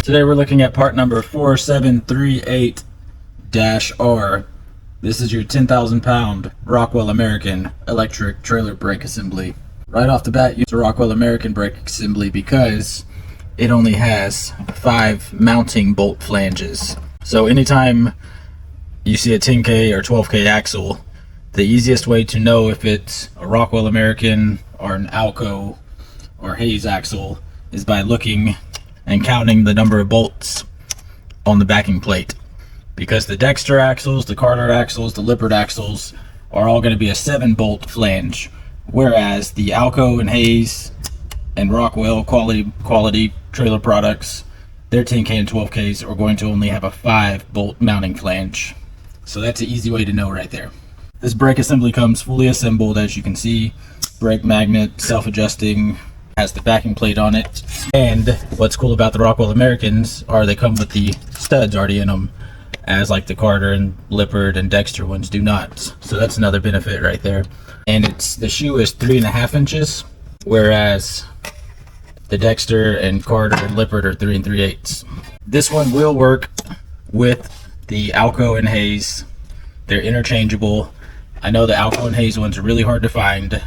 Today we're looking at part number 4738-R. This is your 10,000 pound Rockwell American electric trailer brake assembly. Right off the bat, use a Rockwell American brake assembly because it only has 5 mounting bolt flanges. So anytime you see a 10k or 12k axle, the easiest way to know if it's a Rockwell American or an Alco or Hayes axle is by looking and counting the number of bolts on the backing plate, because the Dexter axles, the Carter axles, the Lippert axles are all going to be a 7 bolt flange, whereas the Alco and Hayes and Rockwell quality trailer products, their 10k and 12ks are going to only have a 5 bolt mounting flange. So that's an easy way to know right there. This brake assembly comes fully assembled, as you can see. Brake magnet, self-adjusting, has the backing plate on it. And what's cool about the Rockwell Americans are they come with the studs already in them, as like the Carter and Lippert and Dexter ones do not. So that's another benefit right there. And the shoe is 3.5 inches, whereas the Dexter and Carter and Lippert are 3 3/8. This one will work with the Alco and Hayes. They're interchangeable. I know the Alco and Hayes ones are really hard to find,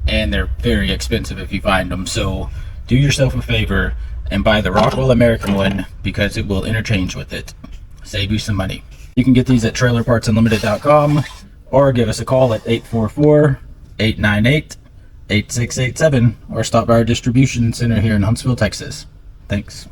and they're very expensive if you find them. So do yourself a favor and buy the Rockwell American one, because it will interchange with it. Save you some money. You can get these at trailerpartsunlimited.com or give us a call at 844-898-8687 or stop by our distribution center here in Huntsville, Texas. Thanks.